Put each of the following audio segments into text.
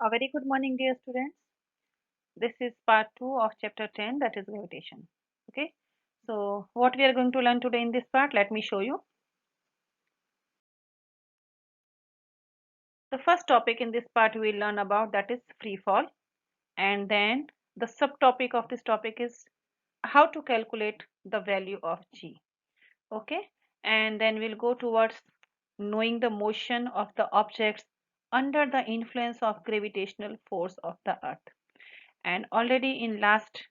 A very good morning, dear students. This is part 2 of chapter 10, that is gravitation. Okay, so what we are going to learn today in this part, let me show you. The first topic in this part we will learn about, that is free fall, and then the subtopic of this topic is how to calculate the value of G. Okay, and then we'll go towards knowing the motion of the objects under the influence of gravitational force of the earth. And already in last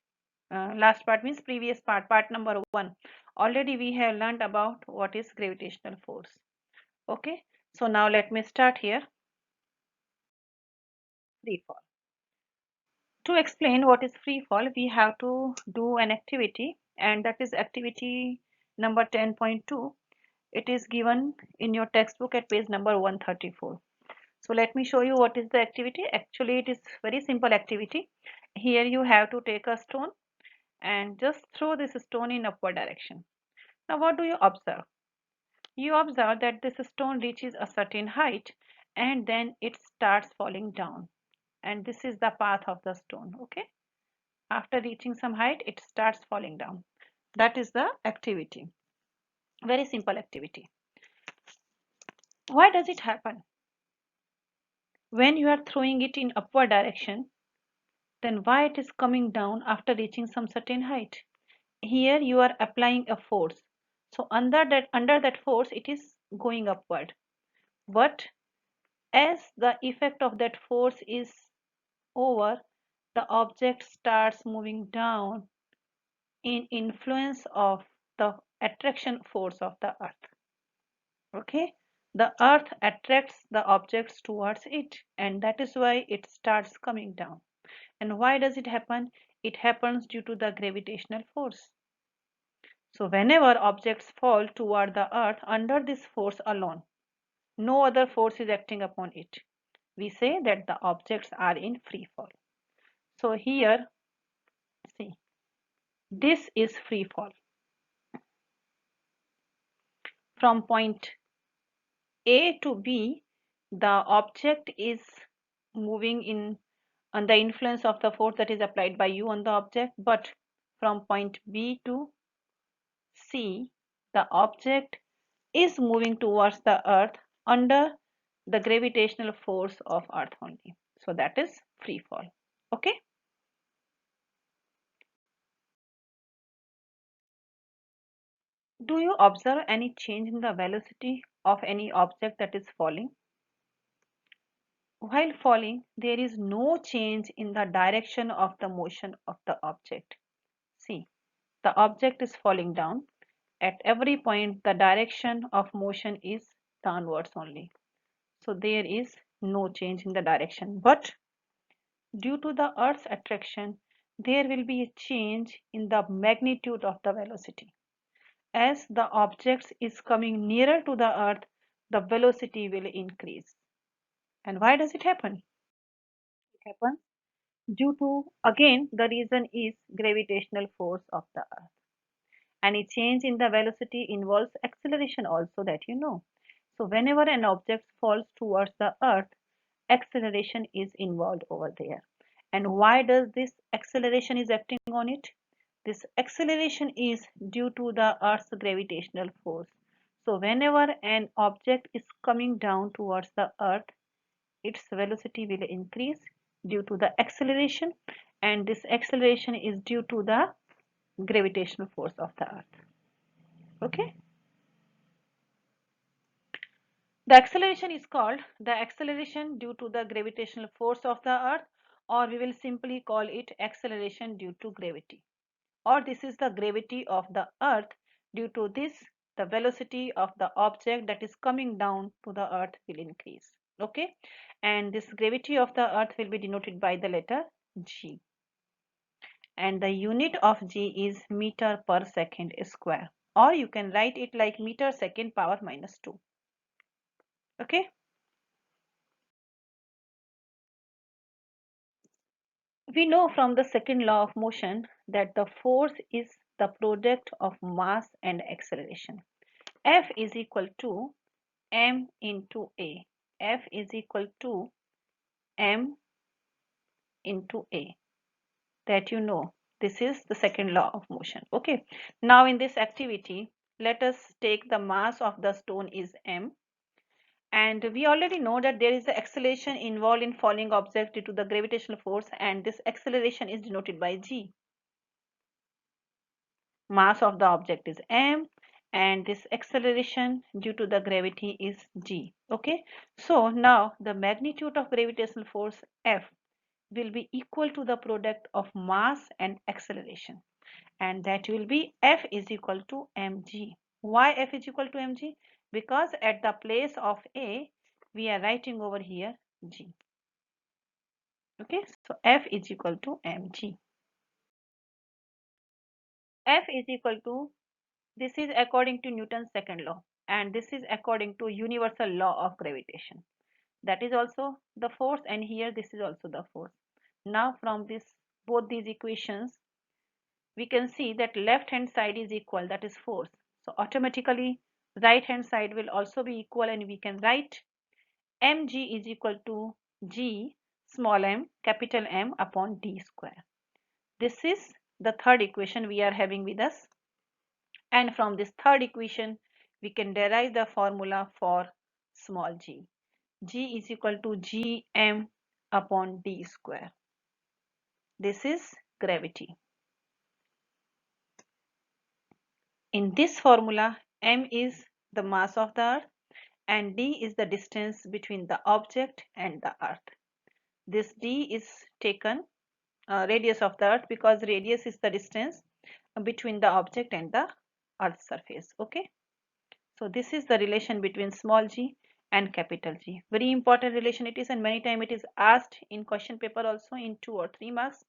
part means previous part number 1, already we have learned about what is gravitational force. Okay, so now let me start here. Free fall. To explain what is free fall, we have to do an activity, and that is activity number 10.2. It is given in your textbook at page number 134. So let me show you what is the activity. Actually, it is very simple activity. Here you have to take a stone and just throw this stone in upward direction. Now what do you observe? You observe that this stone reaches a certain height and then it starts falling down. And this is the path of the stone. Okay. After reaching some height, it starts falling down. That is the activity. Very simple activity. Why does it happen? When you are throwing it in upward direction, then why it is coming down after reaching some certain height? Here you are applying a force. So under that force, it is going upward. But as the effect of that force is over, the object starts moving down in influence of the attraction force of the earth. Okay, the earth attracts the objects towards it, and that is why it starts coming down. And why does it happen? It happens due to the gravitational force. So whenever objects fall toward the earth under this force alone, no other force is acting upon it, we say that the objects are in free fall. So here, see, this is free fall. From point A to B, the object is moving in under the influence of the force that is applied by you on the object, but from point B to C, the object is moving towards the earth under the gravitational force of earth only. So that is free fall. Okay. Do you observe any change in the velocity of any object that is falling? While falling, there is no change in the direction of the motion of the object. See, the object is falling down. At every point, the direction of motion is downwards only. So there is no change in the direction. But due to the Earth's attraction, there will be a change in the magnitude of the velocity. As the object is coming nearer to the Earth, the velocity will increase. And why does it happen? It happens due to, again, the reason is gravitational force of the Earth. Any change in the velocity involves acceleration also, that you know. So whenever an object falls towards the Earth, acceleration is involved over there. And why does this acceleration is acting on it? This acceleration is due to the Earth's gravitational force. So whenever an object is coming down towards the Earth, its velocity will increase due to the acceleration, and this acceleration is due to the gravitational force of the Earth. Okay. The acceleration is called the acceleration due to the gravitational force of the earth, or we will simply call it acceleration due to gravity. Or this is the gravity of the earth. Due to this, the velocity of the object that is coming down to the earth will increase. Okay, and this gravity of the earth will be denoted by the letter G. And the unit of G is meter per second square, or you can write it like meter second power minus 2. Okay. We know from the second law of motion that the force is the product of mass and acceleration. F is equal to m into a. F is equal to m into A. That you know. This is the second law of motion. Okay. Now in this activity, let us take the mass of the stone is m. And we already know that there is the acceleration involved in falling object due to the gravitational force, and this acceleration is denoted by g. Mass of the object is m, and this acceleration due to the gravity is g. Okay, so now the magnitude of gravitational force F will be equal to the product of mass and acceleration, and that will be F is equal to mg. Why F is equal to mg? Because at the place of A we are writing over here g. Okay, so F is equal to mg. F is equal to, this is according to Newton's second law, and this is according to universal law of gravitation. That is also the force, and here this is also the force. Now from this, both these equations, we can see that left hand side is equal, that is force. So automatically right hand side will also be equal, and we can write mg is equal to g small m capital M upon d square. This is the third equation we are having with us. And from this third equation, we can derive the formula for small g. G is equal to gm upon d square. This is gravity. In this formula, m is the mass of the earth and d is the distance between the object and the earth. This d is taken radius of the earth, because radius is the distance between the object and the earth's surface. Okay. So this is the relation between small g and capital G. Very important relation it is, and many times it is asked in question paper also in 2 or 3 marks.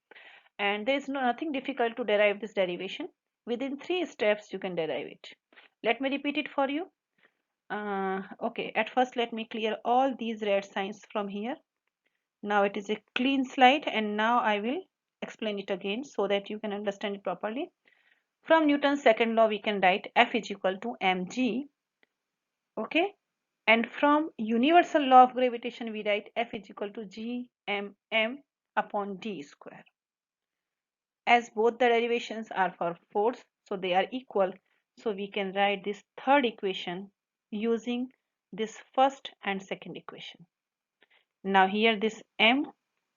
And there is nothing difficult to derive this derivation. Within 3 steps you can derive it. Let me repeat it for you. Okay, at first let me clear all these red signs from here. Now it is a clean slide, and now I will explain it again so that you can understand it properly. From Newton's second law we can write F is equal to mg. Okay, and from universal law of gravitation we write F is equal to g m upon d square. As both the derivations are for force, so they are equal, so we can write this third equation using this first and second equation. Now here this m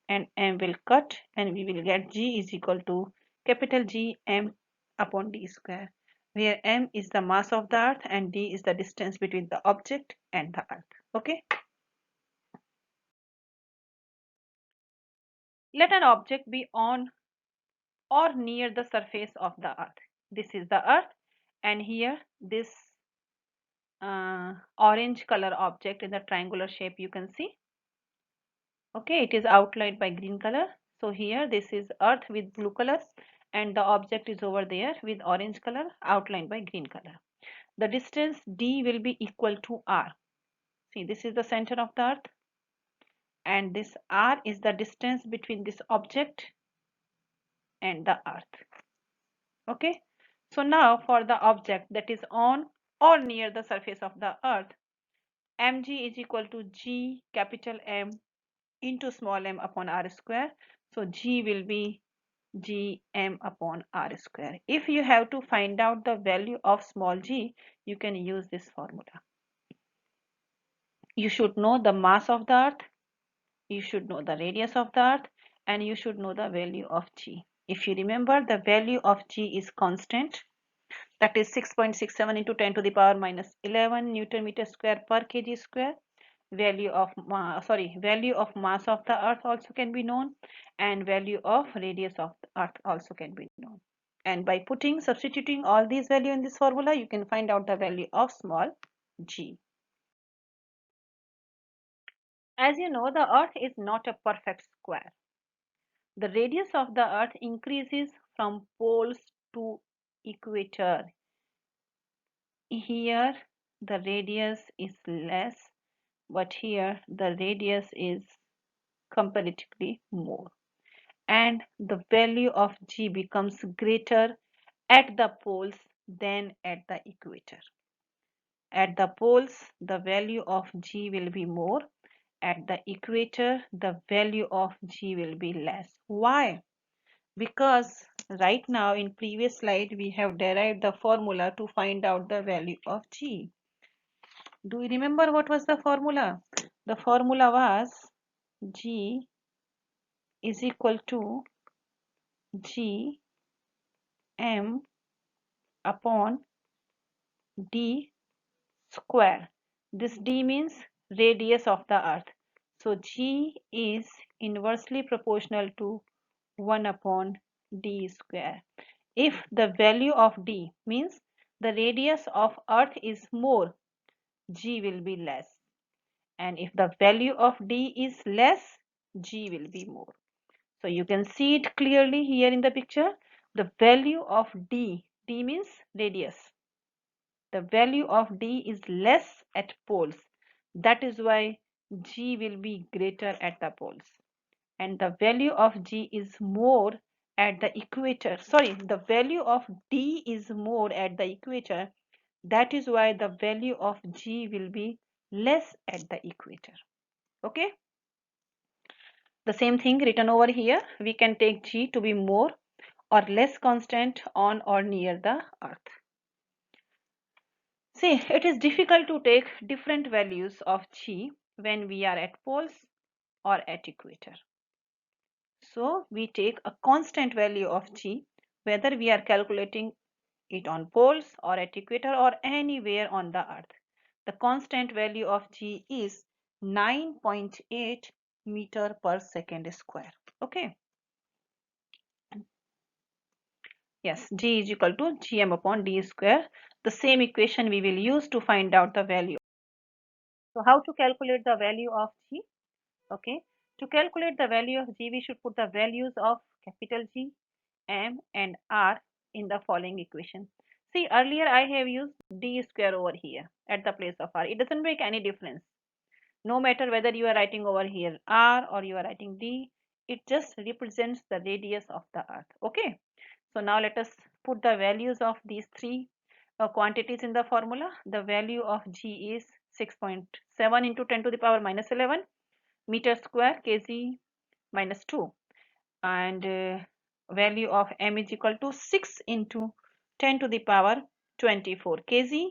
and m will cut, and we will get g is equal to capital G m upon d square, where m is the mass of the earth and d is the distance between the object and the earth. Okay. Let an object be on or near the surface of the earth. This is the earth, and here this orange color object in the triangular shape you can see. Okay, it is outlined by green color. So here this is earth with blue color, and the object is over there with orange color outlined by green color. The distance d will be equal to r. See, this is the center of the earth, and this r is the distance between this object and the earth. Okay, so now for the object that is on or near the surface of the earth, mg is equal to g capital M into small m upon r square. So g will be gm upon r square. If you have to find out the value of small g, you can use this formula. You should know the mass of the earth, you should know the radius of the earth, and you should know the value of g. If you remember, the value of g is constant, that is 6.67 into 10 to the power minus 11 Newton meter square per kg square. Value of mass of the earth also can be known, and value of radius of the earth also can be known. And by substituting all these values in this formula, you can find out the value of small g. As you know, the earth is not a perfect square. The radius of the earth increases from poles to equator. Here the radius is less, but here the radius is comparatively more, and the value of g becomes greater at the poles than at the equator. At the poles the value of g will be more, at the equator, the value of G will be less. Why? Because right now in previous slide we have derived the formula to find out the value of G. Do you remember what was the formula? The formula was G is equal to G m upon d square. This d means radius of the earth. So G is inversely proportional to 1 upon d square. If the value of d means the radius of earth is more, G will be less. And if the value of d is less, G will be more. So you can see it clearly here in the picture. The value of d means radius. The value of d is less at poles. That is why G will be greater at the poles. And the value of G is more at the equator. Sorry, the value of D is more at the equator. That is why the value of G will be less at the equator. Okay. The same thing written over here. We can take G to be more or less constant on or near the earth. See, it is difficult to take different values of G when we are at poles or at equator. So we take a constant value of G whether we are calculating it on poles or at equator or anywhere on the earth. The constant value of G is 9.8 meter per second square. Okay. Yes, G is equal to Gm upon d square. The same equation we will use to find out the value. So how to calculate the value of G? Okay. To calculate the value of G, we should put the values of capital G, M and R in the following equation. See, earlier I have used d square over here at the place of R. It doesn't make any difference. No matter whether you are writing over here R or you are writing D, it just represents the radius of the earth. Okay. So now let us put the values of these three quantities in the formula. The value of G is 6.7 into 10 to the power minus 11 meter square kg minus 2, and value of m is equal to 6 into 10 to the power 24 kg,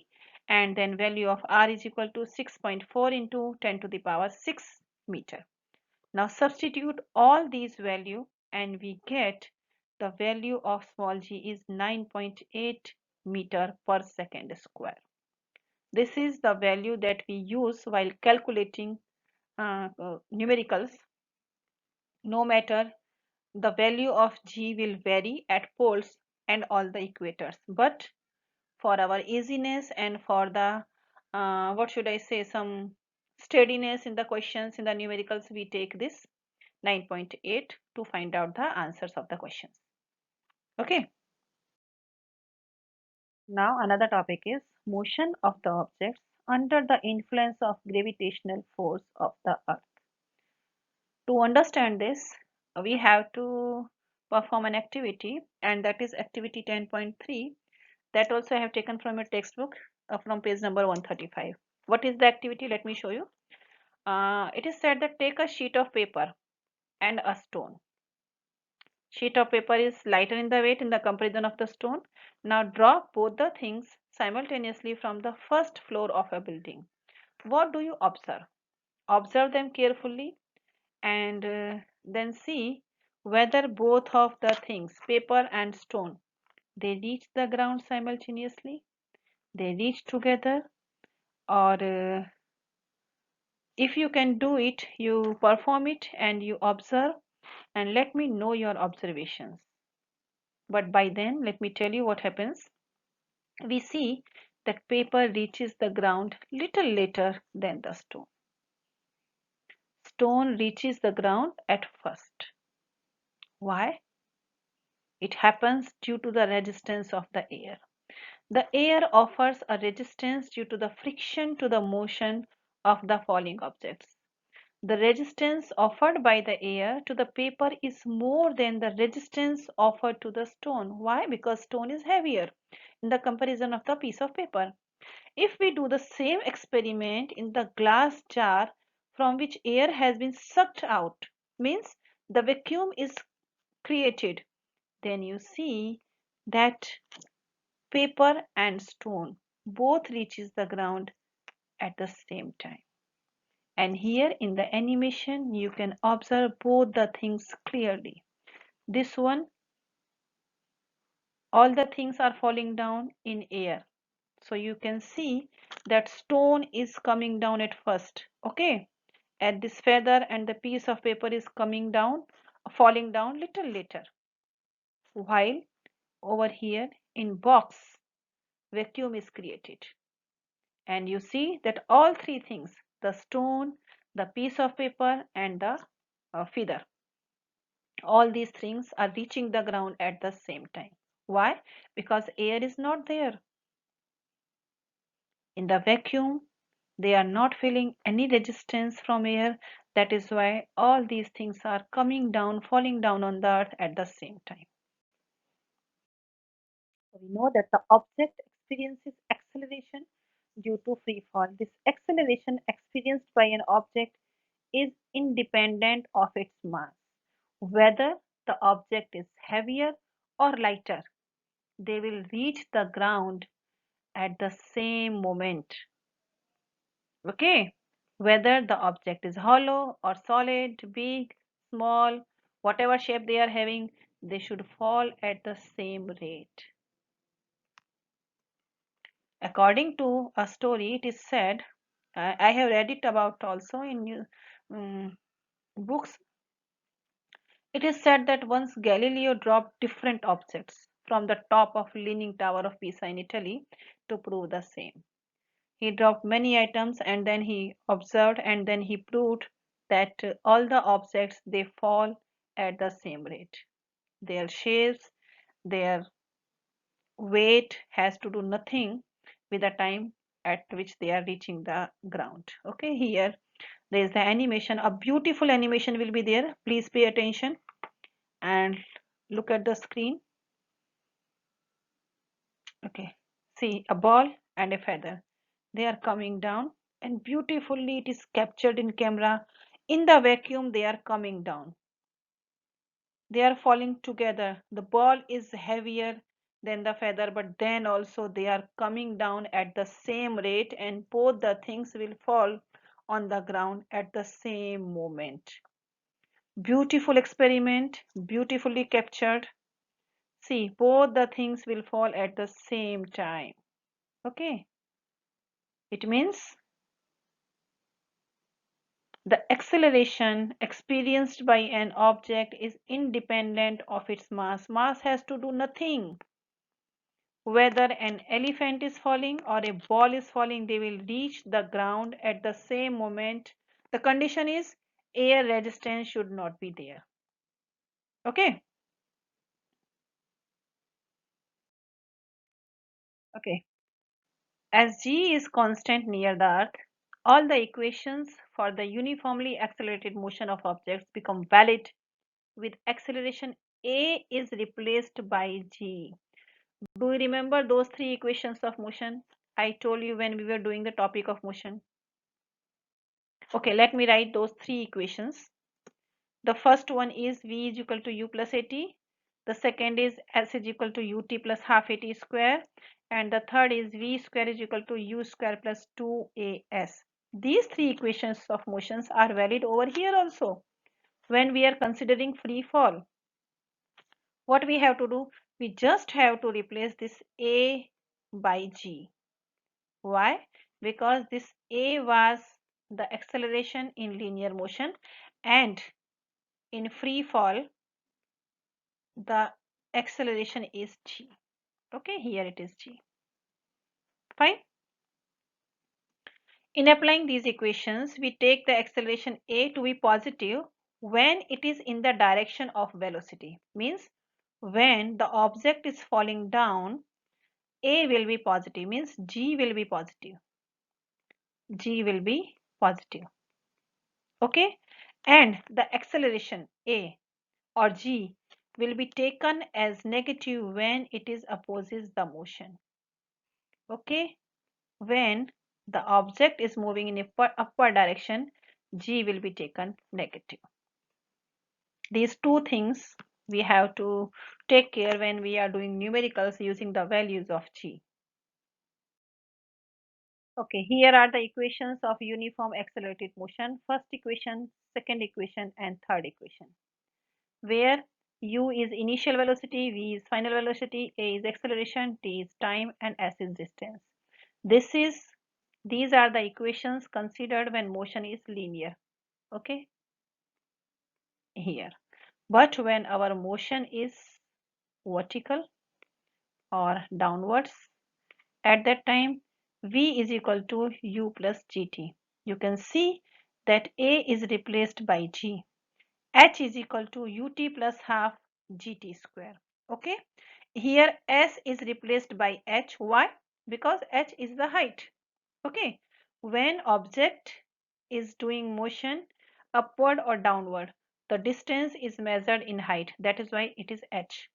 and then value of r is equal to 6.4 into 10 to the power 6 meter. Now substitute all these value and we get the value of small g is 9.8 meter per second square. This is the value that we use while calculating numericals. No matter, the value of G will vary at poles and all the equators, but for our easiness and for the what should I say, some steadiness in the questions in the numericals, we take this 9.8 to find out the answers of the questions. Okay. Now another topic is motion of the objects under the influence of gravitational force of the earth. To understand this, we have to perform an activity, and that is activity 10.3. That also I have taken from your textbook from page number 135. What is the activity? Let me show you. It is said that take a sheet of paper and a stone. Sheet of paper is lighter in the weight in the comparison of the stone. Now drop both the things simultaneously from the first floor of a building. What do you observe? Observe them carefully and then see whether both of the things, paper and stone, they reach the ground simultaneously, they reach together, or if you can do it, you perform it and you observe and let me know your observations. But by then, let me tell you what happens. We see that paper reaches the ground little later than the stone. Stone reaches the ground at first. Why? It happens due to the resistance of the air. The air offers a resistance due to the friction to the motion of the falling objects. The resistance offered by the air to the paper is more than the resistance offered to the stone. Why? Because stone is heavier in the comparison of the piece of paper. If we do the same experiment in the glass jar from which air has been sucked out, means the vacuum is created. Then you see that paper and stone both reaches the ground at the same time. And here in the animation you can observe both the things clearly. This one, all the things are falling down in air. So you can see that stone is coming down at first. Okay. And this feather and the piece of paper is coming down, falling down little later. While over here in box, vacuum is created. And you see that all three things, the stone, the piece of paper and the feather, all these things are reaching the ground at the same time. Why? Because air is not there. In the vacuum, they are not feeling any resistance from air. That is why all these things are coming down, falling down on the earth at the same time. So we know that the object experiences acceleration due to free fall. This acceleration experienced by an object is independent of its mass. Whether the object is heavier or lighter, they will reach the ground at the same moment. Okay, whether the object is hollow or solid, big, small, whatever shape they are having, they should fall at the same rate. According to a story, it is said, I have read it about also in books. It is said that once Galileo dropped different objects from the top of Leaning Tower of Pisa in Italy to prove the same. He dropped many items and then he observed and then he proved that all the objects they fall at the same rate. Their shapes, their weight has to do nothing with the time at which they are reaching the ground. Okay, here there is the animation. A beautiful animation will be there. Please pay attention and look at the screen. Okay, see a ball and a feather. They are coming down and beautifully it is captured in camera. In the vacuum, they are coming down. They are falling together. The ball is heavier than the feather, but then also they are coming down at the same rate and both the things will fall on the ground at the same moment. Beautiful experiment, beautifully captured. See, both the things will fall at the same time. Okay, it means the acceleration experienced by an object is independent of its mass. Mass has to do nothing. Whether an elephant is falling or a ball is falling, they will reach the ground at the same moment. The condition is air resistance should not be there. Okay. Okay. As g is constant near the earth, all the equations for the uniformly accelerated motion of objects become valid with acceleration a is replaced by g. Do you remember those three equations of motion I told you when we were doing the topic of motion? Okay, let me write those three equations. The first one is v is equal to u plus at. The second is s is equal to ut plus half at square. And the third is v square is equal to u square plus 2as. These three equations of motions are valid over here also when we are considering free fall. What we have to do? We just have to replace this a by g. Why? Because this a was the acceleration in linear motion and in free fall the acceleration is g. Okay, here it is g. Fine. In applying these equations, we take the acceleration a to be positive when it is in the direction of velocity. Means when the object is falling down, a will be positive, means g will be positive. G will be positive. Okay, and the acceleration a or g will be taken as negative when it is opposes the motion. Okay, when the object is moving in upward direction, g will be taken negative. These two things we have to take care when we are doing numericals using the values of g. Okay, here are the equations of uniform accelerated motion. First equation, second equation, and third equation. Where u is initial velocity, v is final velocity, a is acceleration, t is time, and s is distance. These are the equations considered when motion is linear. Okay, here. But when our motion is vertical or downwards, at that time v is equal to u plus gt. You can see that a is replaced by g. H is equal to ut plus half gt square. Okay, here s is replaced by h. Why? Because h is the height. Okay, when object is doing motion upward or downward, the distance is measured in height. That is why it is h.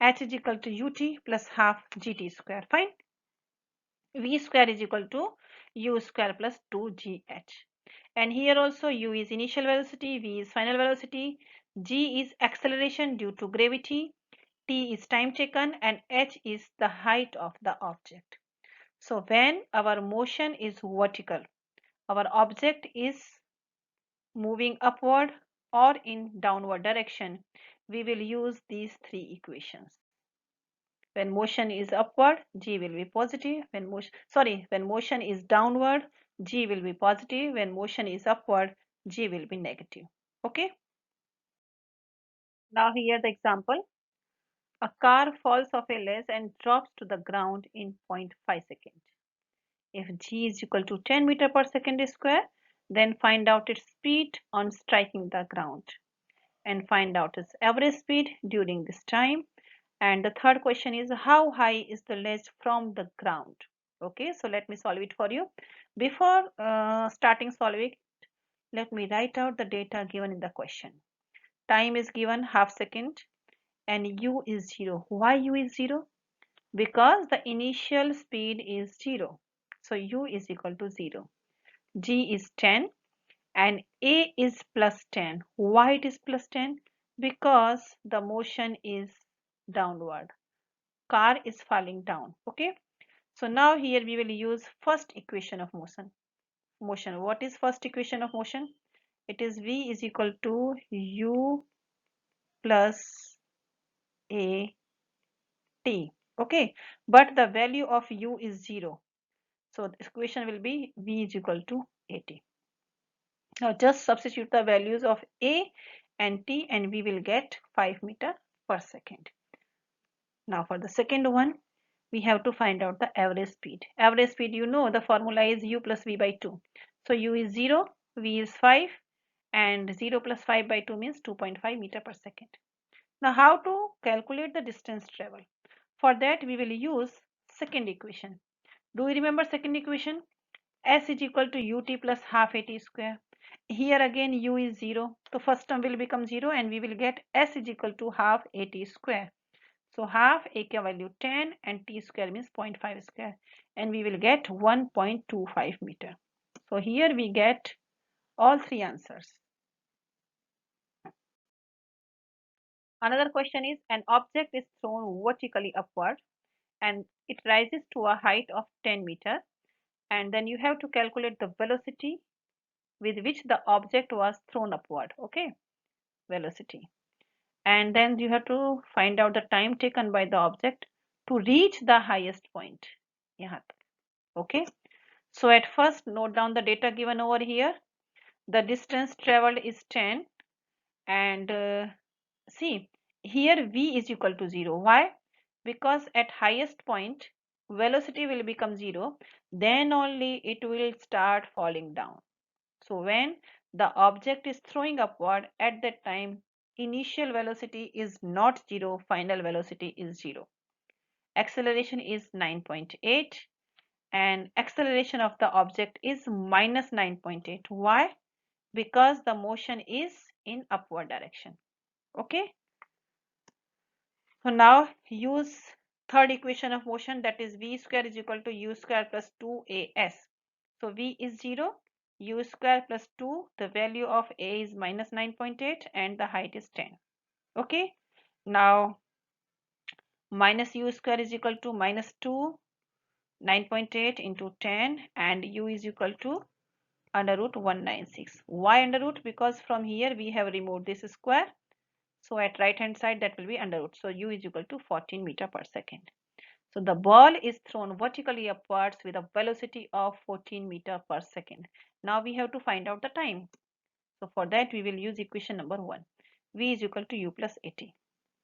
H is equal to ut plus half gt square. Fine. V square is equal to u square plus 2gh. And here also u is initial velocity, v is final velocity, g is acceleration due to gravity, t is time taken, and h is the height of the object. So when our motion is vertical, our object is moving upward or in downward direction, we will use these three equations. When motion is upward, g will be positive. When motion is downward, g will be positive. When motion is upward, g will be negative. Okay. Now here the example. A car falls off a ledge and drops to the ground in 0.5 seconds. If g is equal to 10 meter per second square, then find out its speed on striking the ground and find out its average speed during this time. And the third question is, how high is the ledge from the ground? Okay, so let me solve it for you. Before starting solving, let me write out the data given in the question. Time is given half second and u is 0. Why u is 0? Because the initial speed is 0. So u is equal to 0. G is 10 and a is plus 10. Why it is plus 10? Because the motion is downward. Car is falling down. Okay, so now here we will use first equation of motion. What is first equation of motion? It is v is equal to u plus a t. Okay, but the value of u is 0, so the equation will be v is equal to at. Now just substitute the values of a and t and we will get 5 meter per second. Now for the second one, we have to find out the average speed. Average speed, you know, the formula is u plus v by 2. So u is 0, v is 5, and 0 plus 5 by 2 means 2.5 meter per second. Now how to calculate the distance travel? For that we will use second equation. Do you remember second equation? S is equal to ut plus half at square. Here again u is 0. So first term will become 0 and we will get S is equal to half at square. So half a ka value 10 and t square means 0.5 square and we will get 1.25 meter. So here we get all three answers. Another question is, an object is thrown vertically upward and it rises to a height of 10 meter, and then you have to calculate the velocity with which the object was thrown upward. Okay, velocity. And then you have to find out the time taken by the object to reach the highest point. Yeah. Okay, so at first note down the data given over here. The distance traveled is 10 and see here v is equal to 0. Why? Because at highest point velocity will become 0, then only it will start falling down. So when the object is throwing upward, at that time initial velocity is not 0, final velocity is 0. Acceleration is 9.8 and acceleration of the object is minus 9.8. Why? Because the motion is in upward direction. Okay, so now use third equation of motion, that is v square is equal to u square plus 2as. So v is 0, u square plus 2, the value of a is minus 9.8 and the height is 10. Okay, now minus u square is equal to minus 2, 9.8 into 10, and u is equal to under root 196. Why under root? Because from here we have removed this square. So at right hand side that will be under root. So u is equal to 14 meter per second. So the ball is thrown vertically upwards with a velocity of 14 meter per second. Now we have to find out the time. So for that we will use equation number 1. V is equal to u plus 80.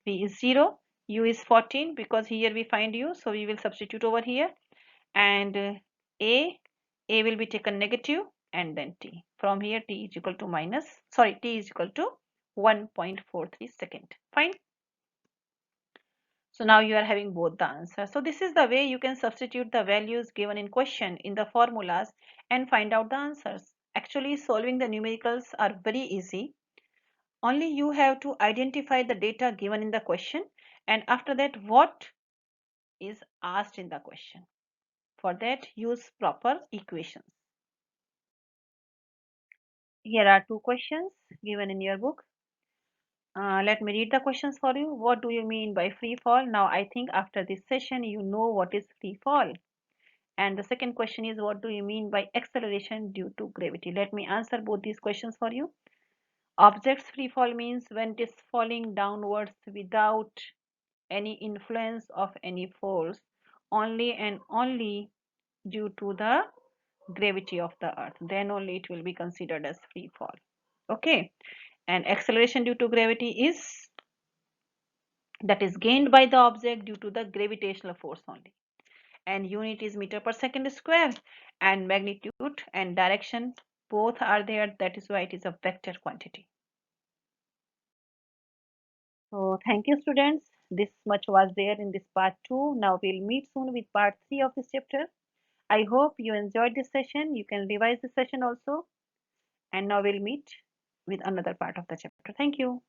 V is 0, u is 14 because here we find u. So we will substitute over here. And a will be taken negative and then t. From here t is equal to t is equal to 1.43 second. Fine. So now you are having both the answers. So this is the way you can substitute the values given in question in the formulas and find out the answers. Actually, solving the numericals are very easy. Only you have to identify the data given in the question, and after that what is asked in the question. For that, use proper equations. Here are two questions given in your book. Let me read the questions for you. What do you mean by free fall? Now, I think after this session, you know what is free fall. And the second question is, what do you mean by acceleration due to gravity? Let me answer both these questions for you. Object's free fall means when it is falling downwards without any influence of any force, only and only due to the gravity of the earth. Then only it will be considered as free fall. Okay. And acceleration due to gravity is that is gained by the object due to the gravitational force only. And unit is meter per second square, and magnitude and direction both are there. That is why it is a vector quantity. So thank you students. This much was there in this part 2. Now we'll meet soon with part 3 of this chapter. I hope you enjoyed this session. You can revise this session also. And now we'll meet with another part of the chapter. Thank you.